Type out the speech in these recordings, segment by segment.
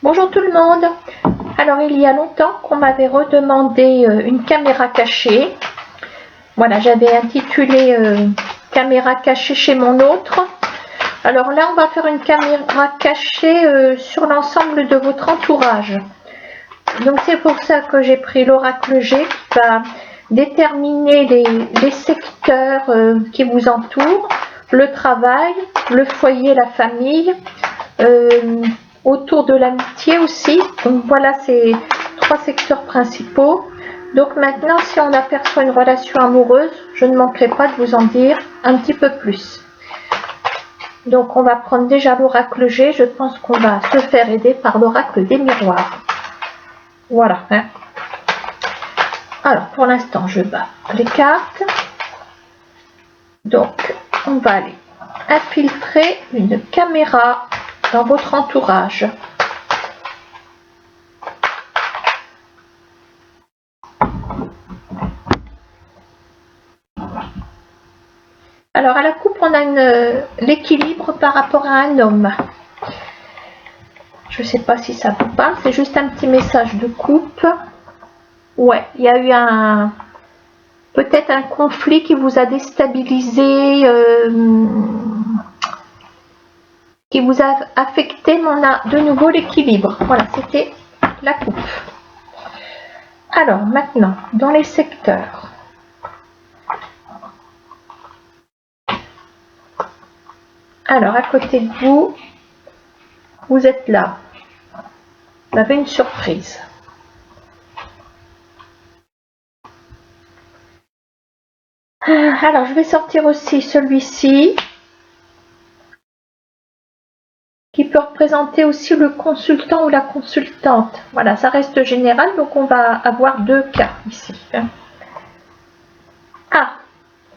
Bonjour tout le monde. Alors il y a longtemps qu'on m'avait redemandé une caméra cachée. Voilà, j'avais intitulé caméra cachée chez mon autre. Alors là on va faire une caméra cachée sur l'ensemble de votre entourage. Donc c'est pour ça que j'ai pris l'oracle G qui va déterminer les secteurs qui vous entourent, le travail, le foyer, la famille, autour de l'amitié aussi. Donc voilà ces trois secteurs principaux. Donc maintenant, si on aperçoit une relation amoureuse, je ne manquerai pas de vous en dire un petit peu plus. Donc on va prendre déjà l'oracle G. Je pense qu'on va se faire aider par l'oracle des miroirs. Voilà. Alors pour l'instant, je bats les cartes. Donc on va aller infiltrer une caméra dans votre entourage. Alors à la coupe, on a l'équilibre par rapport à un homme. Je ne sais pas si ça vous parle, c'est juste un petit message de coupe. Ouais, il y a eu peut-être un conflit qui vous a déstabilisé, qui vous a affecté, mais on a de nouveau l'équilibre. Voilà, c'était la coupe. Alors maintenant, dans les secteurs. Alors à côté de vous, vous êtes là. Vous avez une surprise. Alors je vais sortir aussi celui-ci, qui peut représenter aussi le consultant ou la consultante. Voilà, ça reste général, donc on va avoir deux cas ici. Ah,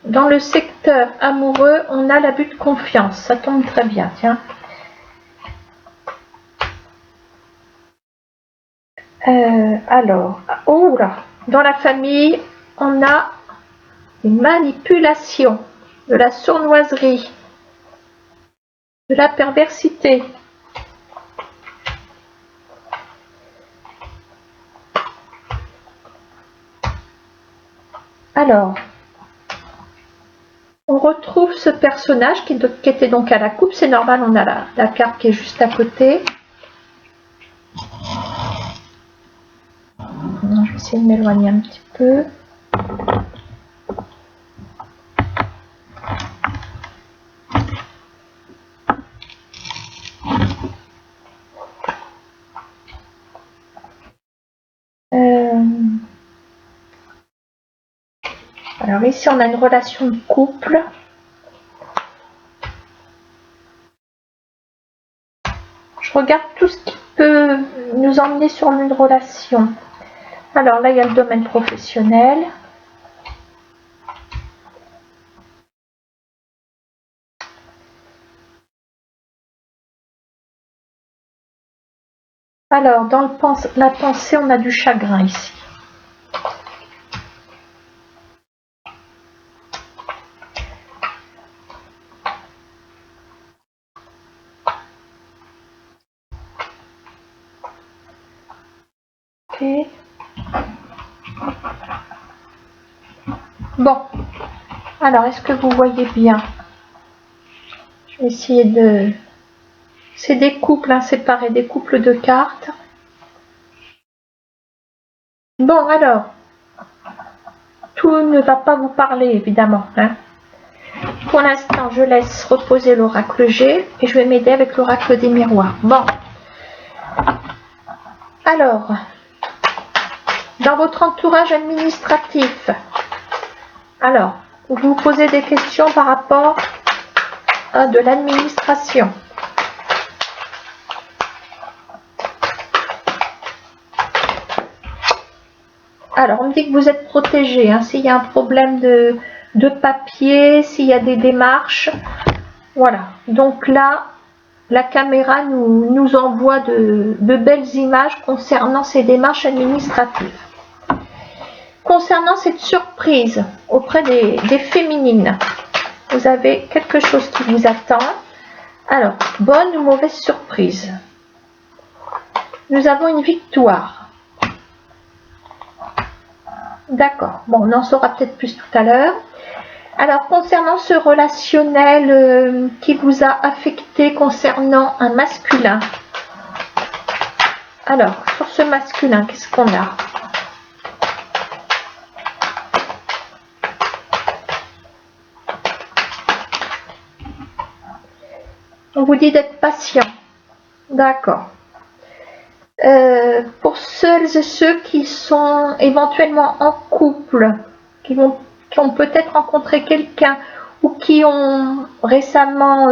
dans le secteur amoureux, on a l'abus de confiance. Ça tombe très bien, tiens. Alors, oh là, dans la famille, on a une manipulation, de la sournoiserie, de la perversité. Alors, on retrouve ce personnage qui était donc à la coupe. C'est normal, on a la carte qui est juste à côté. Je vais essayer de m'éloigner un petit peu. Alors ici, on a une relation de couple. Je regarde tout ce qui peut nous emmener sur une relation. Alors là, il y a le domaine professionnel. Alors, dans la pensée, on a du chagrin ici. Ok. Bon. Alors, est-ce que vous voyez bien? Je vais essayer de... C'est des couples séparés, des couples de cartes. Bon, alors, tout ne va pas vous parler, évidemment. Pour l'instant, je laisse reposer l'oracle G et je vais m'aider avec l'oracle des miroirs. Bon. Alors, dans votre entourage administratif, alors, vous vous posez des questions par rapport à de l'administration. Alors, on me dit que vous êtes protégé. S'il y a un problème de papier, s'il y a des démarches. Voilà. Donc là, la caméra nous envoie de belles images concernant ces démarches administratives. Concernant cette surprise auprès des féminines, vous avez quelque chose qui vous attend. Alors, bonne ou mauvaise surprise? nous avons une victoire. D'accord. Bon, on en saura peut-être plus tout à l'heure. Alors, concernant ce relationnel qui vous a affecté concernant un masculin. Alors, sur ce masculin, qu'est-ce qu'on a? On vous dit d'être patient. D'accord. Pour celles et ceux qui sont éventuellement en couple, qui ont peut-être rencontré quelqu'un ou qui ont récemment,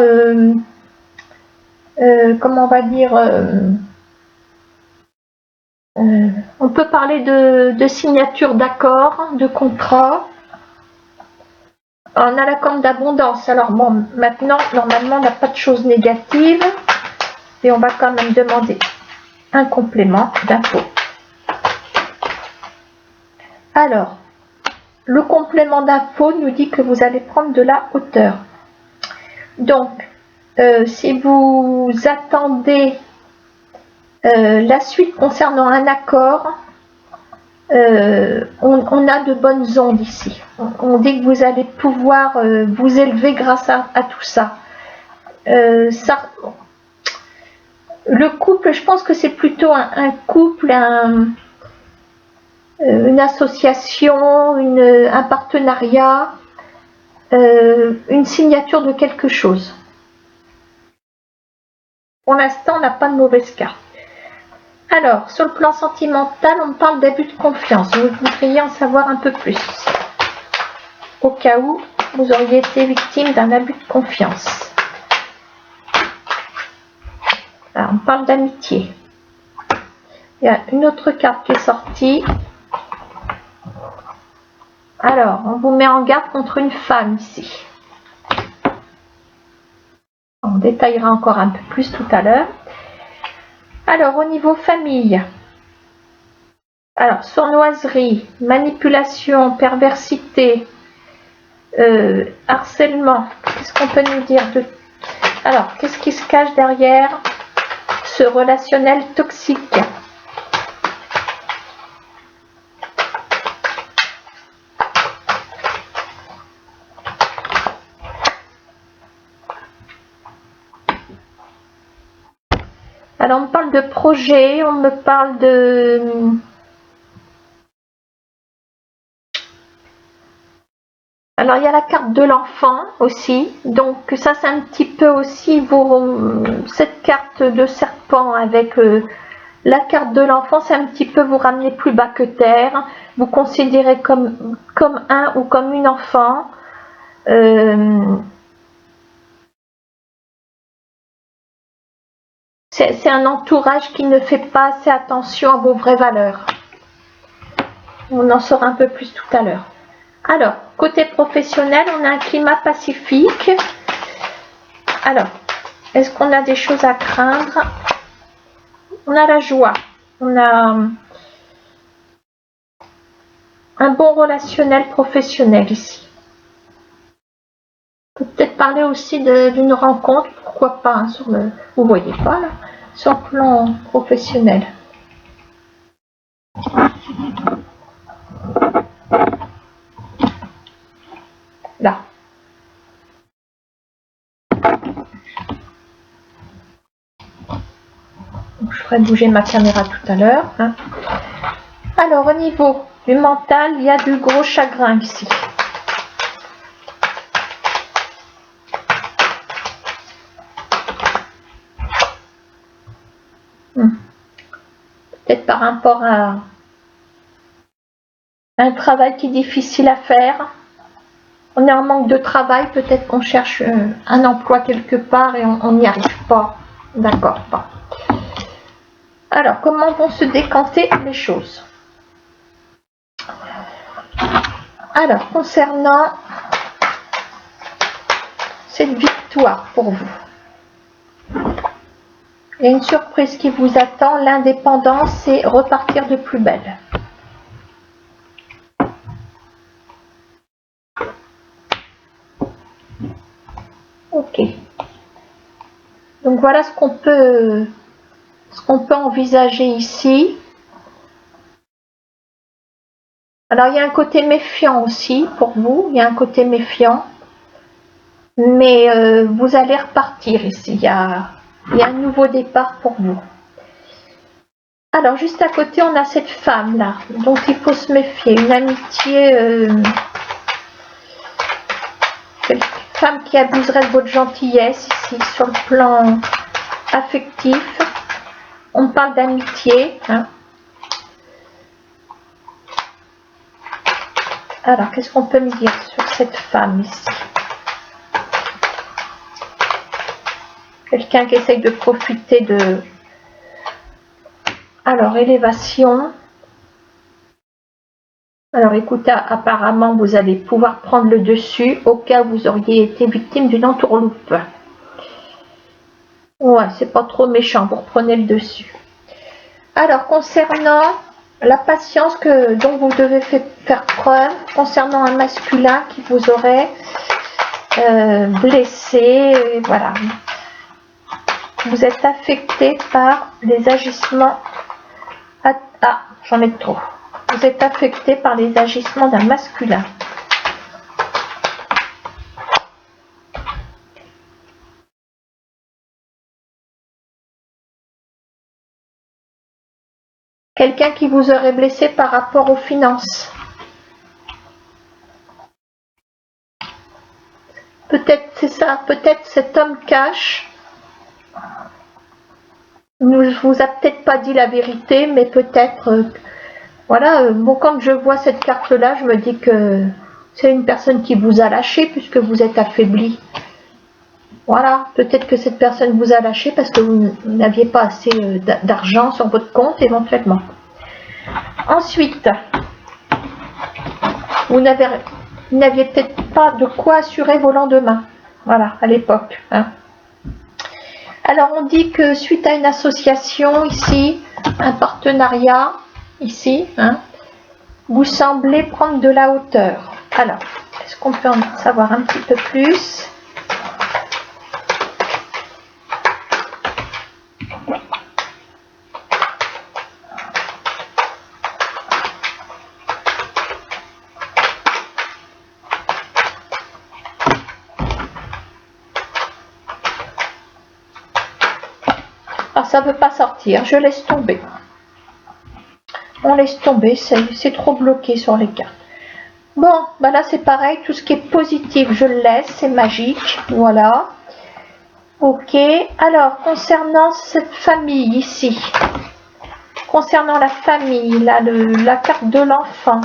comment on va dire, on peut parler de signature d'accord, de contrat. On a la corne d'abondance. Alors bon, maintenant, normalement, on n'a pas de choses négatives. Et on va quand même demander un complément d'info. Alors, le complément d'info nous dit que vous allez prendre de la hauteur. Donc, si vous attendez la suite concernant un accord, on a de bonnes ondes ici. On dit que vous allez pouvoir vous élever grâce à tout ça. Le couple, je pense que c'est plutôt un couple, une association, un partenariat, une signature de quelque chose. Pour l'instant, on n'a pas de mauvaise carte. Alors, sur le plan sentimental, on parle d'abus de confiance. Vous voudriez en savoir un peu plus. Au cas où vous auriez été victime d'un abus de confiance. Alors, on parle d'amitié. Il y a une autre carte qui est sortie. Alors, on vous met en garde contre une femme ici. On détaillera encore un peu plus tout à l'heure. Alors, au niveau famille. Alors, sournoiserie, manipulation, perversité, harcèlement. Qu'est-ce qu'on peut nous dire de... Alors, qu'est-ce qui se cache derrière ce relationnel toxique? Alors, on me parle de projet, on me parle de... Alors, il y a la carte de l'enfant aussi. Donc, ça, c'est un petit peu aussi cette carte de serpent avec la carte de l'enfant, c'est un petit peu vous ramener plus bas que terre. Vous considérez comme un ou comme une enfant. C'est un entourage qui ne fait pas assez attention à vos vraies valeurs. On en saura un peu plus tout à l'heure. Alors, côté professionnel, on a un climat pacifique. Alors, est-ce qu'on a des choses à craindre? On a la joie. On a un bon relationnel professionnel ici. On peut peut-être parler aussi d'une rencontre, pourquoi pas, hein, vous voyez pas là, sur le plan professionnel. Là. Donc, je ferai bouger ma caméra tout à l'heure. Hein. Alors, au niveau du mental, il y a du gros chagrin ici. Peut-être par rapport à un travail qui est difficile à faire. On est en manque de travail, peut-être qu'on cherche un emploi quelque part et on n'y arrive pas. D'accord, bon. Alors, comment vont se décanter les choses? Alors, concernant cette victoire pour vous, il y a une surprise qui vous attend, l'indépendance et repartir de plus belle. Ok. Donc voilà ce qu'on peut ce qu'on peut envisager ici. Alors, il y a un côté méfiant aussi pour vous. Il y a un côté méfiant. Mais vous allez repartir ici. Il y a un nouveau départ pour vous. Alors, juste à côté, on a cette femme-là, dont il faut se méfier. Une amitié, une femme qui abuserait de votre gentillesse ici, sur le plan affectif. On parle d'amitié. Hein. Alors, qu'est-ce qu'on peut me dire sur cette femme ici? Quelqu'un qui essaye de profiter de... Alors, élévation. Alors, écoutez, apparemment, vous allez pouvoir prendre le dessus au cas où vous auriez été victime d'une entourloupe. Ouais, c'est pas trop méchant, vous reprenez le dessus. Alors, concernant la patience dont vous devez faire preuve, concernant un masculin qui vous aurait blessé, voilà. Vous êtes affecté par les agissements... Ah, j'en ai trop. Vous êtes affecté par les agissements d'un masculin. Quelqu'un qui vous aurait blessé par rapport aux finances. Peut-être c'est ça, peut-être cet homme cache. Ne vous a peut-être pas dit la vérité, mais peut-être... voilà, bon, quand je vois cette carte-là, je me dis que c'est une personne qui vous a lâché puisque vous êtes affaibli. Voilà, peut-être que cette personne vous a lâché parce que vous n'aviez pas assez d'argent sur votre compte éventuellement. Ensuite, vous n'aviez peut-être pas de quoi assurer vos lendemains. Voilà, à l'époque. Hein. Alors, on dit que suite à une association ici, un partenariat ici, hein, vous semblez prendre de la hauteur. Alors, est-ce qu'on peut en savoir un petit peu plus ? Ça ne veut pas sortir, je laisse tomber. On laisse tomber, c'est trop bloqué sur les cartes. Bon, ben là c'est pareil, tout ce qui est positif, je le laisse, c'est magique, voilà. Ok, alors concernant cette famille ici, concernant la famille, là, la carte de l'enfant.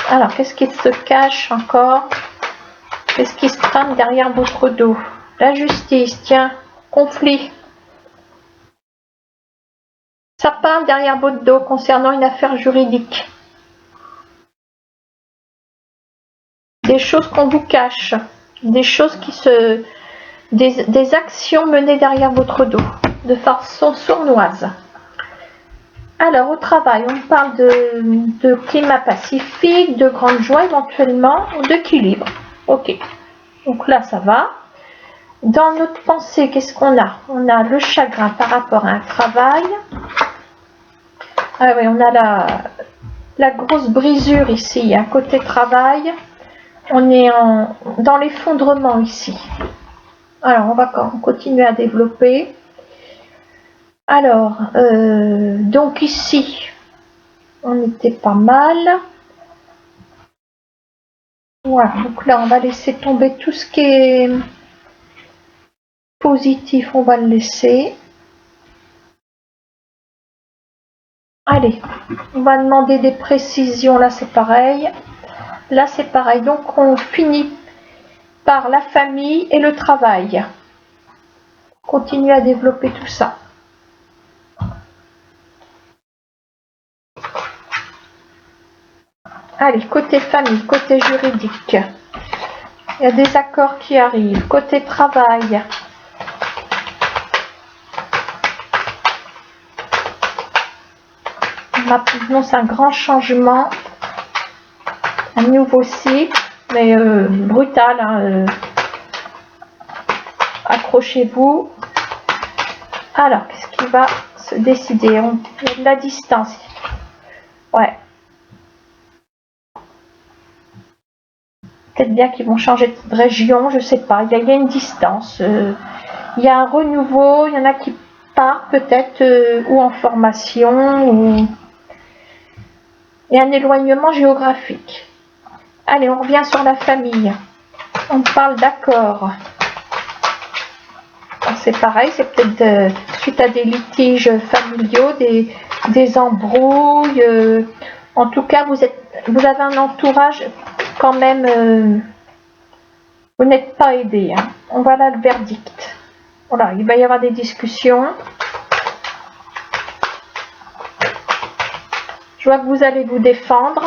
Alors, qu'est-ce qui se cache encore? Qu'est-ce qui se trame derrière votre dos? La justice, tiens, conflit. Ça parle derrière votre dos concernant une affaire juridique. Des choses qu'on vous cache. Des choses qui se... Des actions menées derrière votre dos. De façon sournoise. Alors, au travail, on parle de climat pacifique, de grande joie éventuellement, ou d'équilibre. Ok. Donc là, ça va. Dans notre pensée, qu'est-ce qu'on a? On a le chagrin par rapport à un travail. Ah oui, on a la grosse brisure ici, un côté travail. On est dans l'effondrement ici. Alors, on va continuer à développer. Alors, donc ici, on était pas mal. Voilà, donc là, on va laisser tomber tout ce qui est positif, on va le laisser. Allez, on va demander des précisions, là c'est pareil. Là c'est pareil, donc on finit par la famille et le travail. Continue à développer tout ça. Allez, côté famille, côté juridique. Il y a des accords qui arrivent. Côté travail. m'annonce un grand changement, un nouveau cycle, mais brutal, hein, accrochez-vous. Alors, qu'est-ce qui va se décider? Il y a de la distance. Ouais. Peut-être bien qu'ils vont changer de région, je sais pas. Il y a une distance. Il y a un renouveau, il y en a qui partent peut-être ou en formation, ou il y a un éloignement géographique. Allez, on revient sur la famille. On parle d'accord. C'est pareil, c'est peut-être suite à des litiges familiaux, des embrouilles. En tout cas, vous avez un entourage quand même. Vous n'êtes pas aidé. Hein. Voilà le verdict. Voilà, il va y avoir des discussions. Je vois que vous allez vous défendre.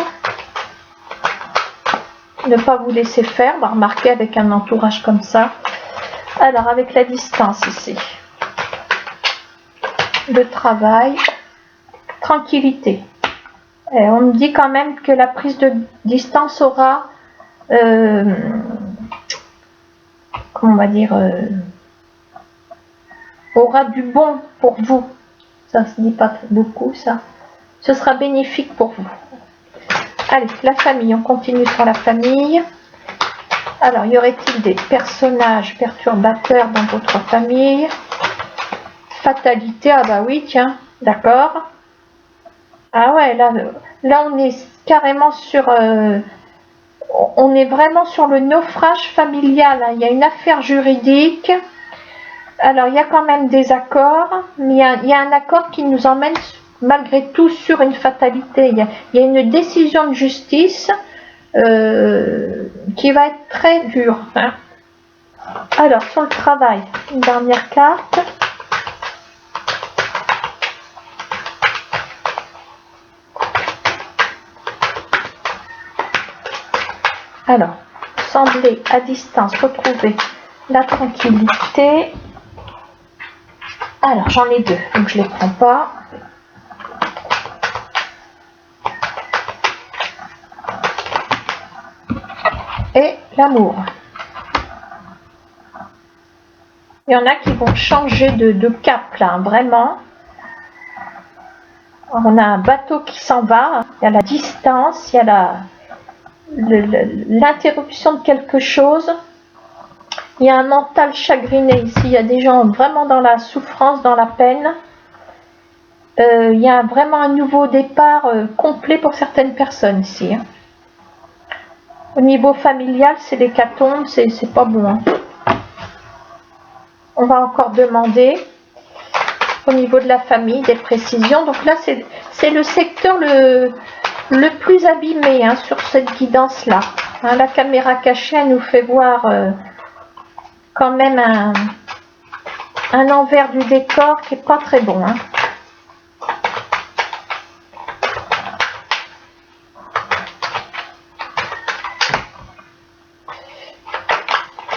Ne pas vous laisser faire. Bah, remarquez avec un entourage comme ça. Alors, avec la distance ici. Le travail. Tranquillité. Et on me dit quand même que la prise de distance aura... comment on va dire... aura du bon pour vous. Ça se dit pas beaucoup, ça. Ce sera bénéfique pour vous. Allez, la famille. On continue sur la famille. Alors, y aurait-il des personnages perturbateurs dans votre famille? Fatalité, ah bah oui, tiens, d'accord. Ah ouais, là on est carrément sur... on est vraiment sur le naufrage familial. Hein. Il y a une affaire juridique. Alors, il y a quand même des accords, mais il y a un accord qui nous emmène malgré tout sur une fatalité. Il y a une décision de justice qui va être très dure. Hein. Alors, sur le travail, une dernière carte. Alors, semblez à distance retrouver la tranquillité. Alors, j'en ai deux, donc je ne les prends pas. Et l'amour. Il y en a qui vont changer de cap, là, vraiment. On a un bateau qui s'en va. Il y a la distance, il y a l'interruption de quelque chose. Il y a un mental chagriné ici. Il y a des gens vraiment dans la souffrance, dans la peine. Il y a vraiment un nouveau départ complet pour certaines personnes ici. Hein. Au niveau familial, c'est l'hécatombe, c'est pas bon. Hein. On va encore demander au niveau de la famille des précisions. Donc là, c'est le secteur le plus abîmé hein, sur cette guidance-là. Hein, la caméra cachée, elle nous fait voir quand même un envers du décor qui n'est pas très bon. Hein.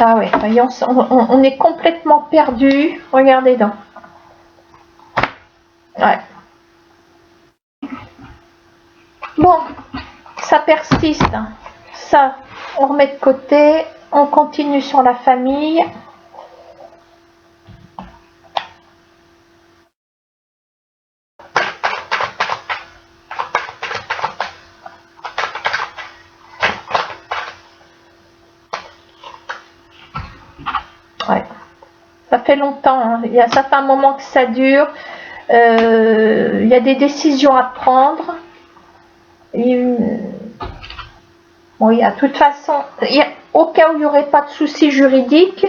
Ah ouais, voyons, on est complètement perdu. Regardez donc. Ouais. Bon, ça persiste. Ça, on remet de côté. On continue sur la famille. Ouais. Ça fait longtemps. Hein. Ça fait un moment que ça dure. Il y a des décisions à prendre. Bon, de toute façon, au cas où il n'y aurait pas de soucis juridiques,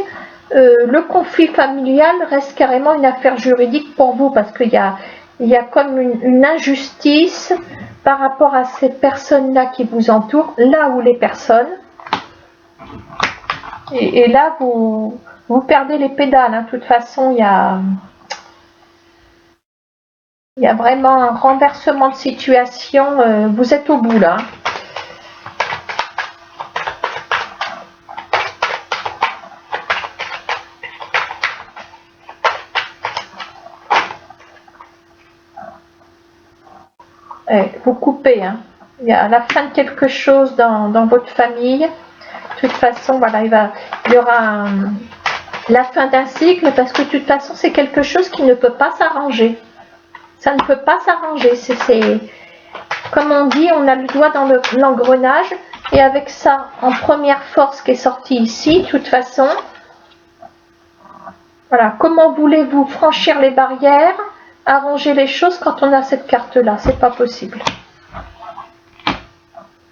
le conflit familial reste carrément une affaire juridique pour vous parce qu'il y a comme une injustice par rapport à ces personnes-là qui vous entourent, là où les personnes. Et là, vous perdez les pédales. Hein. De toute façon, il y a vraiment un renversement de situation. Vous êtes au bout là. Vous coupez, hein. Il y a la fin de quelque chose dans votre famille. De toute façon, voilà, il y aura la fin d'un cycle, parce que de toute façon, c'est quelque chose qui ne peut pas s'arranger. Ça ne peut pas s'arranger. C'est comme on dit, on a le doigt dans l'engrenage, et avec ça, en première force qui est sortie ici, de toute façon, voilà, comment voulez-vous franchir les barrières, arranger les choses quand on a cette carte-là? C'est pas possible.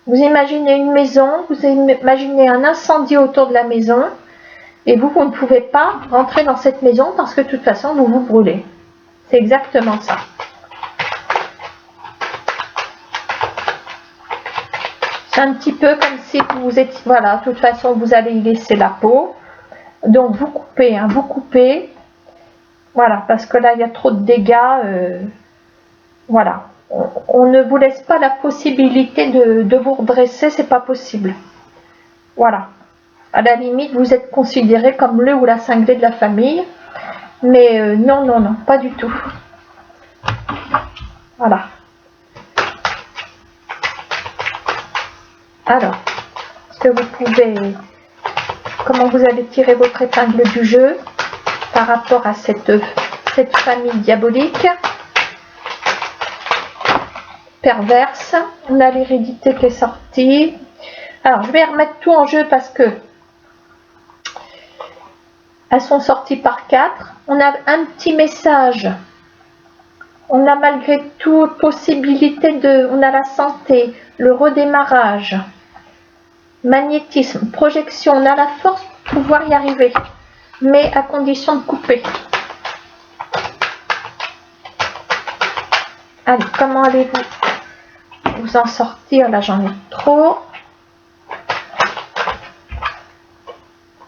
Vous imaginez une maison, vous imaginez un incendie autour de la maison, et vous ne pouvez pas rentrer dans cette maison parce que de toute façon, vous vous brûlez. C'est exactement ça. C'est un petit peu comme si vous étiez, voilà, de toute façon, vous allez y laisser la peau. Donc, vous coupez, hein, vous coupez. Voilà, parce que là, il y a trop de dégâts. Voilà. On ne vous laisse pas la possibilité de vous redresser, c'est pas possible. Voilà. À la limite, vous êtes considéré comme le ou la cinglée de la famille. Mais non, non, non, pas du tout. Voilà. Alors, est-ce que vous pouvez... Comment vous allez tirer votre épingle du jeu par rapport à cette famille diabolique, perverse? On a l'hérédité qui est sortie. Alors, je vais remettre tout en jeu parce que elles sont sorties par 4. On a un petit message. On a malgré tout possibilité de... On a la santé, le redémarrage, magnétisme, projection. On a la force de pouvoir y arriver, mais à condition de couper. Allez, comment allez-vous vous en sortir? Là, j'en ai trop.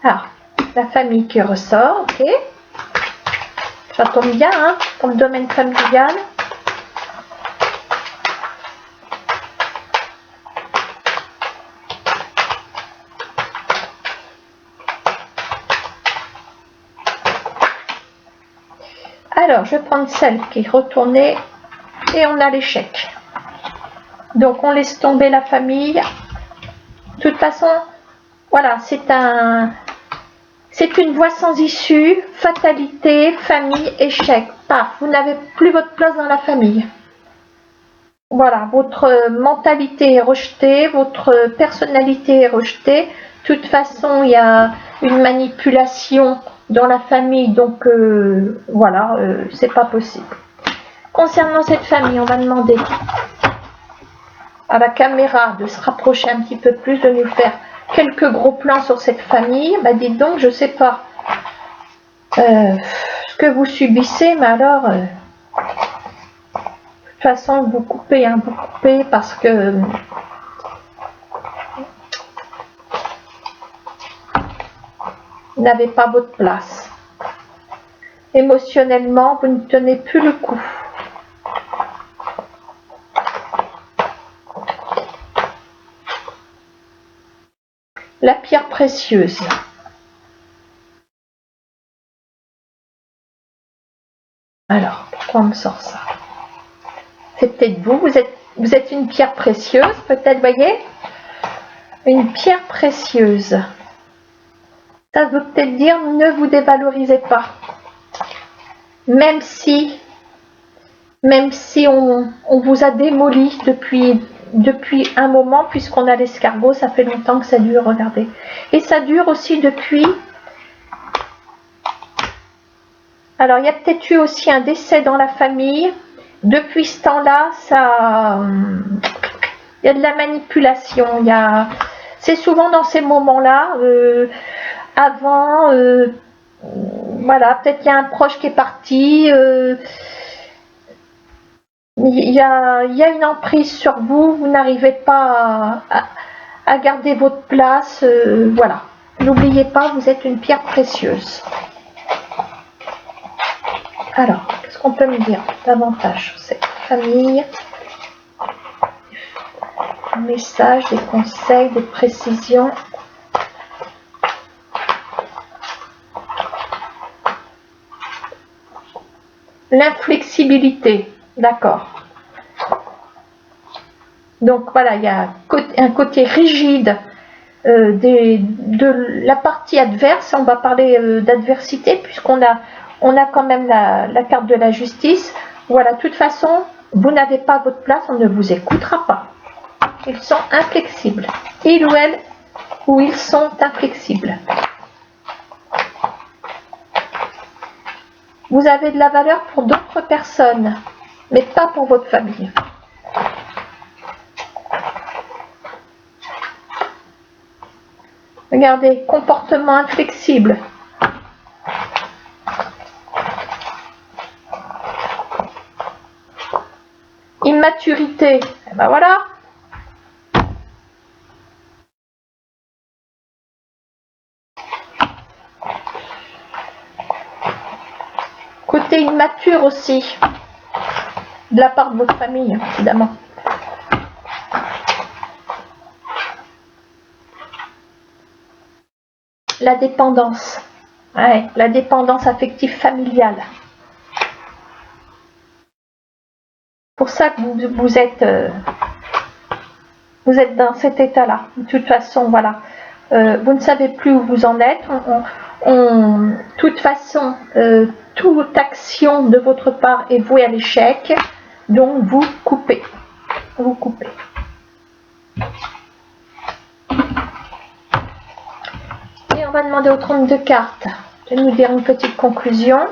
Alors, la famille qui ressort, ok. Ça tombe bien, hein, pour le domaine familial. Alors, je vais prendre celle qui est retournée et on a l'échec. Donc, on laisse tomber la famille. De toute façon, voilà, c'est une voie sans issue, fatalité, famille, échec. Paf, vous n'avez plus votre place dans la famille. Voilà, votre mentalité est rejetée, votre personnalité est rejetée. De toute façon, il y a une manipulation dans la famille, donc voilà, c'est pas possible. Concernant cette famille, on va demander à la caméra de se rapprocher un petit peu plus, de nous faire quelques gros plans sur cette famille. Bah dites donc, je sais pas ce que vous subissez, mais alors de toute façon vous coupez, hein, vous coupez parce que vous n'avez pas votre place. Émotionnellement, vous ne tenez plus le coup. La pierre précieuse. Alors, pourquoi on me sort ça? C'est peut-être vous, vous êtes une pierre précieuse, peut-être, voyez? Une pierre précieuse. Ça veut peut-être dire ne vous dévalorisez pas. Même si on vous a démoli depuis un moment, puisqu'on a l'escargot, ça fait longtemps que ça dure, regardez. Et ça dure aussi depuis... Alors, il y a peut-être eu aussi un décès dans la famille. Depuis ce temps-là, il y a de la manipulation. C'est souvent dans ces moments-là, avant, voilà, peut-être il y a un proche qui est parti, il y a une emprise sur vous, vous n'arrivez pas à garder votre place, voilà. N'oubliez pas, vous êtes une pierre précieuse. Alors, qu'est-ce qu'on peut me dire davantage sur cette famille? Des messages, des conseils, des précisions. L'inflexibilité, d'accord. Donc voilà, il y a un côté rigide de la partie adverse. On va parler d'adversité puisqu'on a quand même la carte de la justice. Voilà, de toute façon, vous n'avez pas votre place, on ne vous écoutera pas. Ils sont inflexibles. Il ou elle, ou ils sont inflexibles. Vous avez de la valeur pour d'autres personnes, mais pas pour votre famille. Regardez, comportement inflexible. Immaturité, et ben voilà. Côté immature aussi, de la part de votre famille, évidemment. La dépendance, ouais, la dépendance affective familiale. Pour ça que vous êtes dans cet état-là. De toute façon, voilà. Vous ne savez plus où vous en êtes. De toute façon, toute action de votre part est vouée à l'échec. Donc, vous coupez. Vous coupez. Et on va demander au 32 cartes de nous dire une petite conclusion.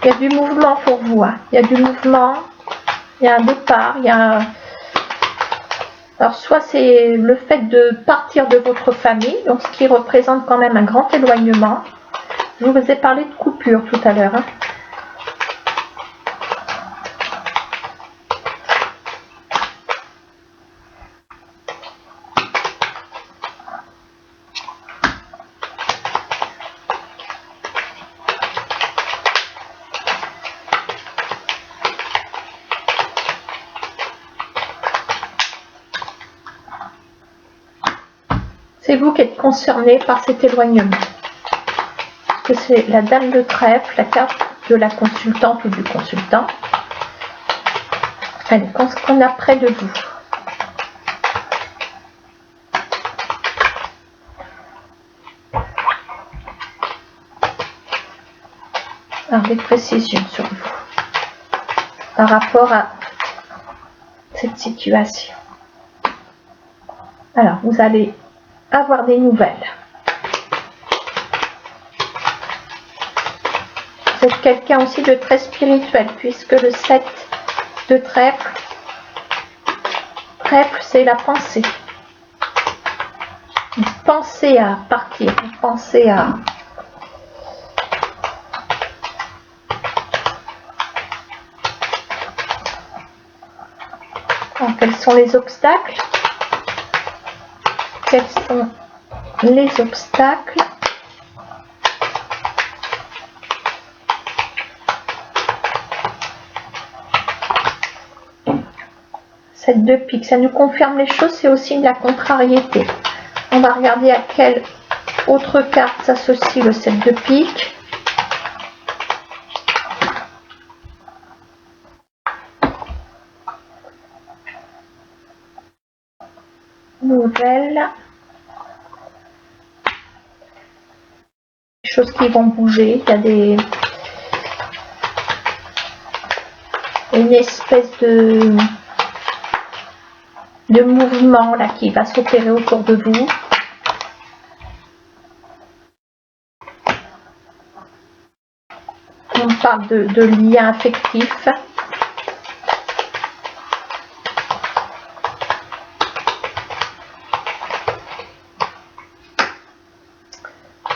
Il y a du mouvement pour vous, hein. Il y a du mouvement, il y a un départ, il y a... Alors soit c'est le fait de partir de votre famille, donc ce qui représente quand même un grand éloignement. Je vous ai parlé de coupure tout à l'heure, hein. C'est vous qui êtes concerné par cet éloignement. Parce que c'est la dame de trèfle, la carte de la consultante ou du consultant. Allez, qu'est-ce qu'on a près de vous? Alors, des précisions sur vous par rapport à cette situation. Alors, vous allez avoir des nouvelles. Vous êtes quelqu'un aussi de très spirituel, puisque le 7 de trèfle, c'est la pensée. Vous pensez à partir, vous pensez à... Alors, quels sont les obstacles? Quels sont les obstacles? Cette 2 piques, ça nous confirme les choses, c'est aussi de la contrariété. On va regarder à quelle autre carte s'associe le 7 de pique. Nouvelle. Des choses qui vont bouger. Il y a une espèce de mouvement là qui va s'opérer autour de vous. On parle de liens affectifs.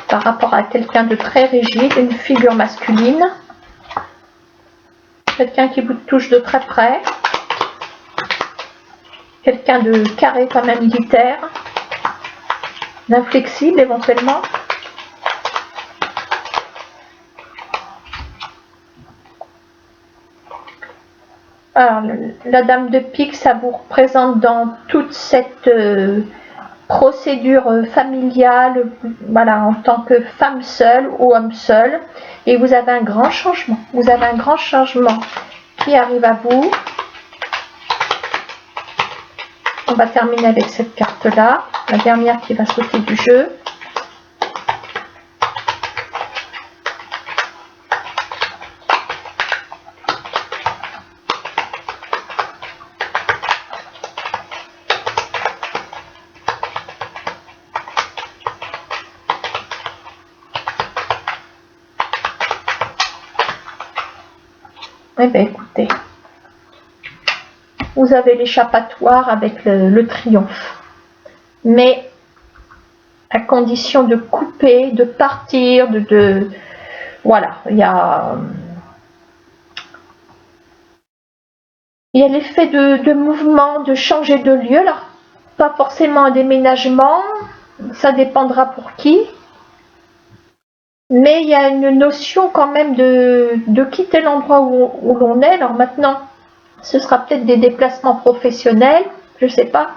Par rapport à quelqu'un de très rigide, une figure masculine. Quelqu'un qui vous touche de très près. Quelqu'un de carré comme un militaire. D'inflexible éventuellement. Alors, la dame de pique, ça vous représente dans toute cette procédure familiale, voilà, en tant que femme seule ou homme seul, et vous avez un grand changement. Vous avez un grand changement qui arrive à vous. On va terminer avec cette carte-là, la dernière qui va sauter du jeu. Eh bien, écoutez, vous avez l'échappatoire avec le triomphe. Mais à condition de couper, de partir, voilà, il y a l'effet de mouvement, de changer de lieu. Alors, pas forcément un déménagement, ça dépendra pour qui. Mais il y a une notion quand même de quitter l'endroit où l'on est. Alors maintenant, ce sera peut-être des déplacements professionnels, je ne sais pas.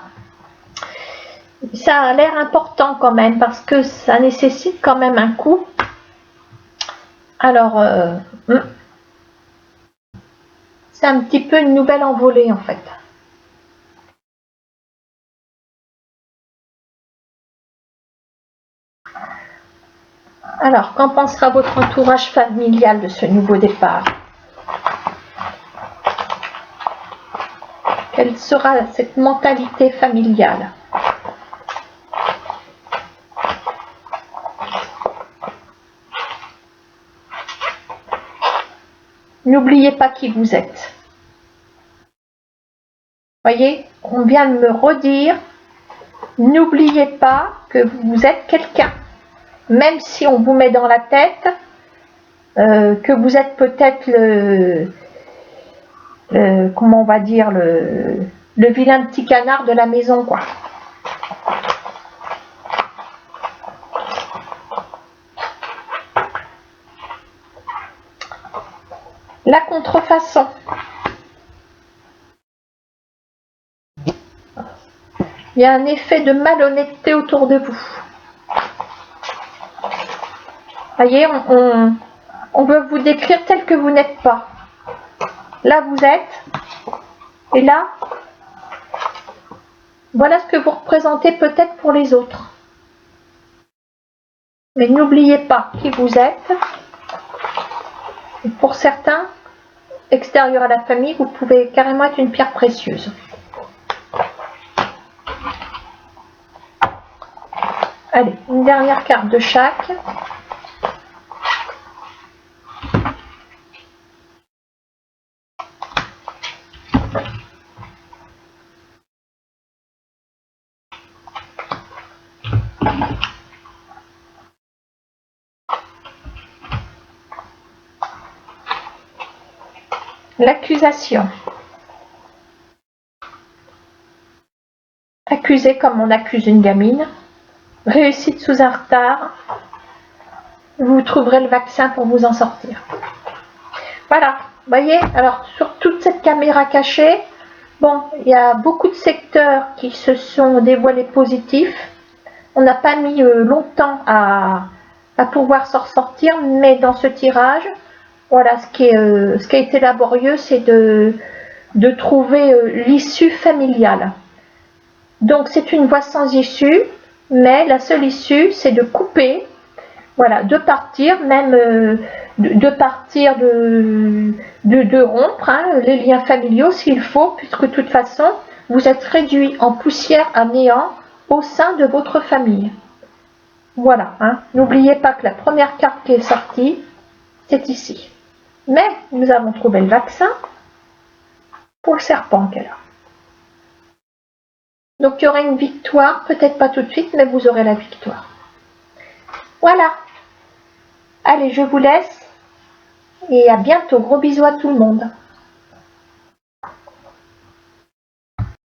Ça a l'air important quand même parce que ça nécessite quand même un coup. Alors, c'est un petit peu une nouvelle envolée en fait. Alors, qu'en pensera votre entourage familial de ce nouveau départ? Quelle sera cette mentalité familiale? N'oubliez pas qui vous êtes. Voyez, on vient de me redire, n'oubliez pas que vous êtes quelqu'un. Même si on vous met dans la tête que vous êtes peut-être comment on va dire, le vilain petit canard de la maison, quoi. La contrefaçon. Il y a un effet de malhonnêteté autour de vous. Voyez, on veut vous décrire tel que vous n'êtes pas. Là, vous êtes. Et là, voilà ce que vous représentez peut-être pour les autres. Mais n'oubliez pas qui vous êtes. Et pour certains, extérieurs à la famille, vous pouvez carrément être une pierre précieuse. Allez, une dernière carte de chaque. L'accusation. Accusé comme on accuse une gamine. Réussite sous un retard. Vous trouverez le vaccin pour vous en sortir. Voilà, voyez, alors sur toute cette caméra cachée, bon, il y a beaucoup de secteurs qui se sont dévoilés positifs. On n'a pas mis longtemps à pouvoir s'en ressortir, mais dans ce tirage, voilà, ce qui a été laborieux, c'est de trouver l'issue familiale. Donc c'est une voie sans issue, mais la seule issue, c'est de couper, voilà, de partir, même de partir, de rompre les liens familiaux s'il faut, puisque de toute façon, vous êtes réduit en poussière à néant au sein de votre famille. Voilà, n'oubliez pas que la première carte qui est sortie, c'est ici. Mais nous avons trouvé le vaccin pour le serpent qu'elle a. Donc il y aura une victoire, peut-être pas tout de suite, mais vous aurez la victoire. Voilà. Allez, je vous laisse et à bientôt. Gros bisous à tout le monde.